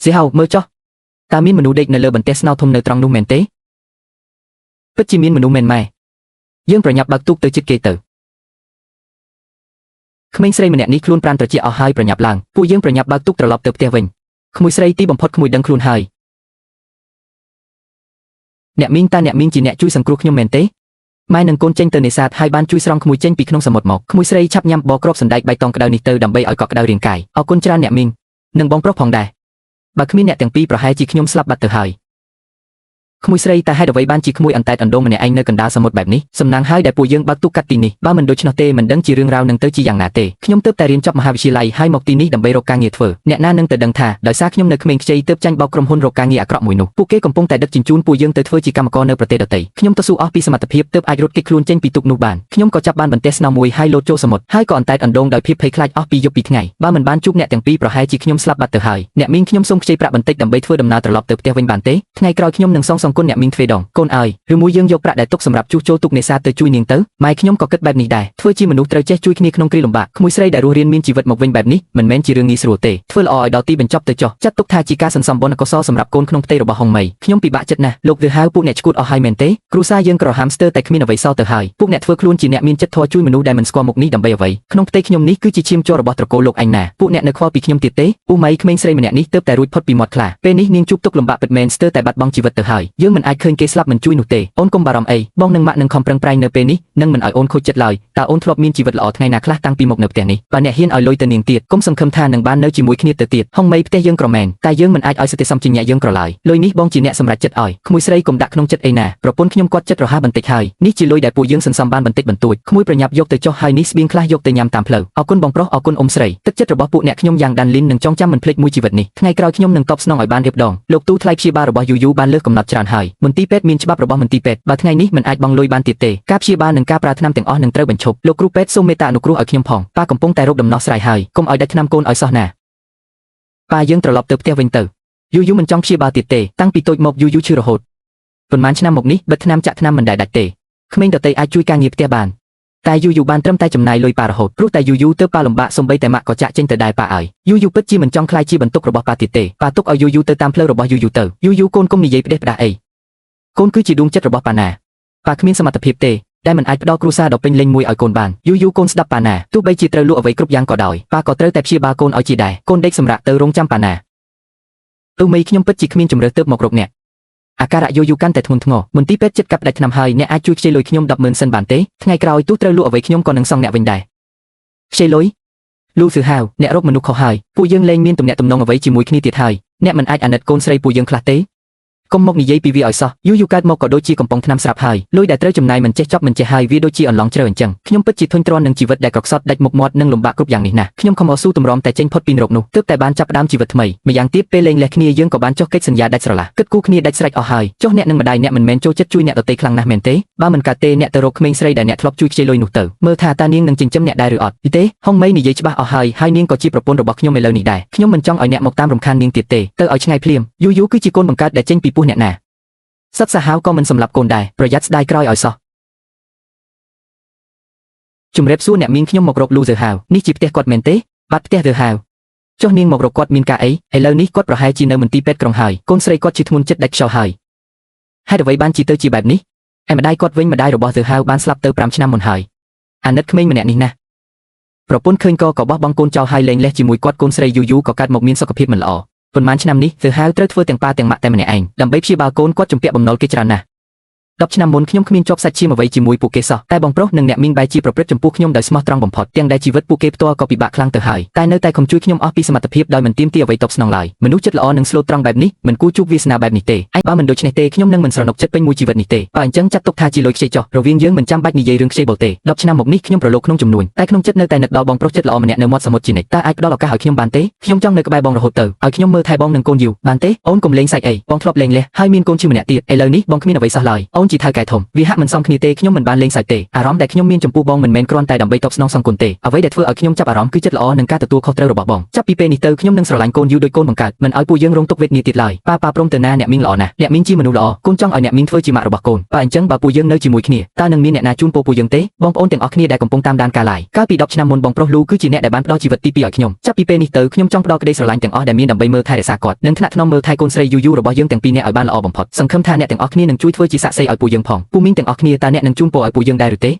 Dễ hào mơ cho. Ta miên mình địch nơi lơ bẩn test nào thông nơi trăng nu mền tế. Bất chi miên mình mền mày. Dươngประnhập bạc tục tới chích kê tử. Khmênh srei mình ní khuôn pran trở chỉ ở haiประnhập làng. Phụ dươngประnhập bạc tục trở lọp tới vinh. Khmui srei ti bầm phật khmui đăng khuôn hai. Nẹ minh chỉ nẹ chui sang cruộc nhom mền tế. Mai nâng côn tranh từ nề sạt hai ban chui song khmui tranh bị khung sầm một mọc. Khmui srei chắp nhâm bò crop sần đại bay tòng cái đào nít tơ đầm bay ở cọt cái đào riêng cài. Ở côn tra nẹ minh. Nâng bong prop phòng đài. Bà khmui nẹ tiếng pi pro hai chỉ nhom slap bát từ hai. Khmui srei ta hai đầu vây ban chỉ khmui ăn tay ẩn đô mình anh nơi cần đá sầm một bẹp ní. Sầm nàng hai đại phụ dương bác tu cắt tì ní. Ba mình đôi chân tê mình đấng chỉ riêng rau nâng tới chỉ dạng nà tê. Nhom tớp tài riêng chọc mà hai vị lai hai mọc tì ní đầm bay rô ca nghiệt phở. Nẹ na nâng từ đằng thả đợi xác nhom nơi khmênh chơi tớp tranh bao crom hôn rô ca nghiệt cọ mùi nụ. Phụ kế cầm pông tại đất chính chun phụ dương tới phơi chỉ cam con nơi prate đợt tây. Nhom ta su off pi sầm mặt phiệp tớp ai rốt kích luôn tranh pi tục nụ bàn. Nhom có chắp ban bẩn test nào mùi hai lô chô sầm một. Hai còn tay ẩn đô đợi phiệp thấy khai off pi dục pi ngày. Ba mình ban chúc nẹ tiếng pi pro hai chỉ nhom slap bát từ hai. Nẹ minh nhom song chơi prạ bẩn tây đầm bay phơi đầm na trở lọp tớp teo vinh bàn tế. Ngày còi nhom nâng song côn nẹ minh phê đòn. Côn ai. ឬមួយយើងយកប្រាក់ដែលទុកសម្រាប់ជួសជុលទុកនេសាទទៅជួយនាងទៅម៉ែខ្ញុំក៏គិតបែបនេះដែរធ្វើជាមនុស្សត្រូវចេះជួយគ្នាក្នុងគ្រាលំបាកក្មួយស្រីដែលរស់រានមានជីវិតមកវិញបែបនេះមិនមែនជារឿងងាយស្រួលទេធ្វើល្អឲ្យដល់ទីបញ្ចប់ទៅចុះចាត់ទុកថាជាការសន្សំបុណ្យកុសលសម្រាប់កូនក្នុងផ្ទៃរបស់ហុងម៉ៃខ្ញុំពិបាកចិត្តណាស់លោកវាហៅពួកអ្នកឈួតអស់ហើយមែនទេគ្រួសារយើងក្រហាមស្ទើរតែគ្មានអ្វីសល់ទៅហើយពួកអ្នកធ្វើខ្លួនជាអ្នកមានចិត្តធម៌ជួយមនុស្សដែលមិនស្គាល់មុខនេះដើម្បីអ្វីក្នុងផ្ទៃខ្ញុំនេះគឺជាឈាមជ័ររបស់ត្រកូលលោកអញណាពួកអ្នកនៅខ្វល់ពីខ្ញុំទៀតទេឧម៉ៃក្មេងស្រីម្នាក់នេះទើបតែរួចផុតពីមាត់ខ្លាពេលនេះនាងជួបទុក្ខលំបាកពិតមែនស្ទើរតែបាត់បង់ជីវិតទៅហើយយើងមិនអាចឃើញគេស្លាប់មិនជួយនោះទេអូនកុំបារម្ភអីបងនឹងម៉ាក់នឹងខំប្រឹងប្រែងនៅពេលនេះនឹងមិនឲ្យអូនខូចចិត្តឡើយតើអូនធ្លាប់មានជីវិតល្អថ្ងៃណាខ្លះតាំងពីមកនៅផ្ទះនេះបើអ្នកហ៊ានឲ្យលុយទៅនាងទៀតកុំសង្ឃឹមថានឹងបាននៅជាមួយគ្នាទៅទៀតហុងម៉ៃផ្ទះយើងក្រមែនតែយើងមិនអាចឲ្យសតិសម្ពញ្ញៈយើងក្រឡើយលុយនេះបងជាអ្នកសម្រេចចិត្តឲ្យក្មួយស្រីកុំដាក់ក្នុងចិត្តអីណាប្រពន្ធខ្ញុំគាត់ចិត្តរហ័សបន្តិចហើយនេះជាលុយដែលពួកយើងសន្សំបានបន្តិចបន្តួចក្មួយប្រញាប់យកទៅចុះហើយនេះស្បៀងខ្លះយកទៅញ៉ាំតាមផ្លូវអរគុណបងប្រុសអរគុណអ៊ំស្រីទឹកចិត្តរបស់ពួកអ្នកខ្ញុំយ៉ាងដានលីននឹងចងចាំមិនភ្លេចមួយជីវិតនេះថ្ងៃក្រោយខ្ញុំនឹងតបស្នងឲ្យបានរៀបដងលោកទូថ្លៃព្យាបាលរបស់យូយូបានលើសកំណត់ច្រើនហើយមន្ទីរពេទ្យមានច្បាប់របស់មន្ទីរពេទ្យបើថ្ងៃនេះមិនអាចបង់លុយបានទៀតទេការព្យាបាលនិងការប្រើថ្នាំទាំងអស់នឹងត្រូវបញ្ឈប់លោកគ្រូពេទ្យសូមមេត្តាអនុគ្រោះឲ្យខ្ញុំផងប៉ាកំពុងតែរកដំណោះស្រាយហើយកុំឲ្យដាច់ថ្នាំកូនឲ្យសោះណាប៉ាយើងត្រឡប់ទៅផ្ទះវិញទៅយូយូមិនចង់ព្យាបាលទៀតទេតាំងពីតូចមកយូយូឈឺរហូតប៉ុន្មានឆ្នាំមកនេះបិទថ្នាំចាក់ថ្នាំមិនដែលដាច់ទេក្មេងដទៃអាចជួយការងារផ្ទះបានតែយូយូបានត្រឹមតែចំណាយលុយប៉ារហូតព្រោះតែយូយូទៅប៉ាលំបាកសំបីតែម៉ាក់ក៏ចាក់ចេញទៅដែរប៉ាឲ្យយូយូពិតជាមិនចង់ខ្លាចជាបន្ទុករបស់ប៉ាទៀតទេប៉ាទុកឲ្យយូយូទៅតាមផ្លូវរបស់យូយូទៅយូយូកូនកុំនិយាយផ្ដេសផ្ដាសអីកូនគឺជាដួងចិត្តរបស់ប៉ាណាប៉ាគ្មានសមត្ថភាពទេដែលមិនអាចផ្ដល់គ្រួសារដ៏ពេញលេញមួយឲ្យកូនបានយូយូកូនស្ដាប់ប៉ាណាទោះបីជាត្រូវលក់អ្វីគ្រប់យ៉ាងក៏ដោយប៉ាក៏ត្រូវតែព្យាបាលកូនឲ្យជាដែរកូនដេកសម្រាប់ទៅរងចាំប៉ាណាទូមីខ្ញុំពិតជាគ្មានជំរឿទើបមករកអ្នកអាការៈយូយូកាន់តែធ្ងន់ធ្ងរមន្ទីរពេទ្យចិត្តកាប់ដាច់ថ្នាំហើយអ្នកអាចជួយខ្ចីលុយខ្ញុំ 10,000 សិនបានទេថ្ងៃក្រោយទោះត្រូវលក់អ្វីខ្ញុំក៏នឹងសងអ្នកវិញដែរខ្ចីលុយលូស៊ឺហាវអ្នករកមនុស្សខុសហើយពួកយើងលែងមានទំនាក់ទំនងអ្វីជាមួយគ្នាទៀតហើយអ្នកមិនអាចអាណិតកូនស្រីពួកយើងខ្លះទេកុំមកនិយាយពីវាឲ្យសោះយូយូកើតមកក៏ដូចជាកំប៉ុងថ្នាំស្រាប់ហើយលុយដែលត្រូវចំណាយមិនចេះចប់មិនចេះហើយវាដូចជាអន្លង់ជ្រៅអញ្ចឹងខ្ញុំពិតជាធុញទ្រាន់នឹងជីវិតដែលក្រខ្សត់ដាច់មុខមាត់និងលំបាកគ្រប់យ៉ាងនេះណាខ្ញុំខំអស៊ូទម្រាំតែចេញផុតពីនរកនោះទើបតែបានចាប់ផ្ដើមជីវិតថ្មីម្យ៉ាងទៀតពេលលែងលះគ្នាយើងក៏បានចុះកិច្ចសន្យាដាច់ស្រឡះគិតគូរគ្នាដាច់ស្រេចអស់ហើយចុះអ្នកនឹងម្ដាយអ្នកមិនមែនចូលចិត្តជួយអ្នកដទៃខ្លាំងណាស់មែនទេបើមិនកើតទេអ្នកទៅរកក្មេងស្រីដែលអ្នកធ្លាប់ជួយខ្ចីលុយនោះទៅមើលថាតានាងនឹងចិញ្ចឹមអ្នកដែរឬអត់ទេហុងម៉ៃនិយាយច្បាស់អស់ហើយនាងក៏ជាប្រពន្ធរបស់ខ្ញុំឥឡូវនេះដែរខ្ញុំមិនចង់ឲ្យអ្នកមកតាមរំខាននាងទៀតទេទៅឲ្យឆ្ងាយភ្លាមយូយូគឺជាកូនបង្កើតដែលចេញពីពោះអ្នកណាសត្វសាហាវក៏មិនសម្លាប់កូនដែរប្រយ័ត្នស្ដាយក្រោយឲ្យសោះជំរាបសួរអ្នកមីងខ្ញុំមករកលូស៊ឺហាវនេះជាផ្ទះគាត់មែនទេបាត់ផ្ទះស៊ឺហាវចុះនាងមករកគាត់មានការអីឥឡូវនេះគាត់ប្រហែលជានៅមន្ទីរពេទ្យក្រុងហើយកូនស្រីគាត់ជាធ្ងន់ចិត្តដាច់ខ្យល់ហើយហេតុអ្វីបានជាទៅជាបែបនេះឯម្ដាយគាត់វិញម្ដាយរបស់ស៊ឺហាវបានស្លាប់ទៅ5ឆ្នាំមុនហើយអាណិតក្មេងម្នាក់នេះណាប្រពន្ធឃើញក៏បោះបង់កូនចោលហើយលែងលះជាមួយគាត់កូនស្រីយូយូក៏កើតមកមានសុខភាពមិនល្អប៉ុន្មានឆ្នាំនេះស៊ឺហាវត្រូវធ្វើទាំងប៉ាទាំងម៉ាក់តែម្នាក់ឯងដើម្បីព្យាបាលកូនគាត់ជំពាក់បំណុលគេច្រើនណាស់10 ឆ្នាំមុនខ្ញុំគ្មានជាប់សាច់ឈាមអ្វីជាមួយពួកគេសោះតែបងប្រុសនិងអ្នកមីងបែរជាប្រព្រឹត្តចំពោះខ្ញុំដោយស្មោះត្រង់បំផុតទាំងដែលជីវិតពួកគេផ្ទាល់ក៏ពិបាកខ្លាំងទៅហើយតែនៅតែខំជួយខ្ញុំអស់ពីសមត្ថភាពដោយមិនទាមទារអ្វីតបស្នងឡើយមនុស្សចិត្តល្អនិងស្លូតត្រង់បែបនេះមិនគួរជួបវាសនាបែបនេះទេបើមិនដូច្នេះទេខ្ញុំនឹងមិនស្រណុកចិត្តពេញមួយជីវិតនេះទេបើអញ្ចឹងចាត់ទុកថាជាលុយខ្ចីចោះរវាងយើងមិនចាំបាច់និយាយរឿងខ្ចីបុលទេ10 ឆ្នាំមកនេះខ្ញុំប្រឡូកក្នុងចំនួនតែក្នុងចិត្តនៅតែនឹកដល់បងប្រុសចិត្តល្អម្នាក់នៅមាត់សមុទ្រជានិច្ចតើអាចផ្ដល់ឱកាសឲ្យខ្ញុំបានទេខ្ញុំចង់នៅក្បែរបងរហូតទៅឲ្យខ្ញុំមើលថែបងនិងកូនយូបានទេអូនកុំលេងសាច់អីបងធ្លាប់លេងលះហើយមានកូនជាម្នាក់ទៀតឥឡូវនេះបងគ្មានអ្វីសោះឡើយអូ អូនជាថៅកែធំវាហាក់មិនសមគ្នាទេខ្ញុំមិនបានលេងសើចទេអារម្មណ៍ដែលខ្ញុំមានចំពោះបងមិនមែនគ្រាន់តែដើម្បីតបស្នងសងគុណទេអ្វីដែលធ្វើឲ្យខ្ញុំចាប់អារម្មណ៍គឺចិត្តល្អនិងការទទួលខុសត្រូវរបស់បងចាប់ពីពេលនេះទៅខ្ញុំនឹងស្រឡាញ់កូនយូរដូចកូនបង្កើតមិនឲ្យពួកយើងរងទុក្ខវេទនាទៀតឡើយប៉ាព្រមទៅណាអ្នកមីងល្អណាស់អ្នកមីងជាមនុស្សល្អកូនចង់ឲ្យអ្នកមីងធ្វើជាម៉ាក់របស់កូនបើអញ្ចឹងបើពួកយើងនៅជាមួយគ្នាតើនឹងមានអ្នកណាជូនពរពួកយើងទេបងប្អូនទាំងអស់គ្នាដែលកំពុងតាមដានការ live កាលពី10ឆ្នាំមុនបងប្រុសលូគឺជាអ្នកដែលបានផ្ដល់ជីវិតទី2ឲ្យខ្ញុំចាប់ពីពេលនេះទៅខ្ញុំចង់ផ្ដល់ក្តីស្រឡាញ់ទាំងអស់ដែលមានដើម្បីមើលថែរក្សាគាត់និងថ្នាក់ថ្នមមើលថែកូនស្រីយូយូរបស់យើងទាំងពីរនាក់ឲ្យបានល្អបំផុតសង្ឃឹមថាអ្នកទាំងអស់គ្នានឹងជួយធ្វើជាសាក្សីឲ្យពួកយើងផងពូមីងទាំងអស់គ្នាតើអ្នកនឹងជូនពរឲ្យពួកយើងដែរឬទេ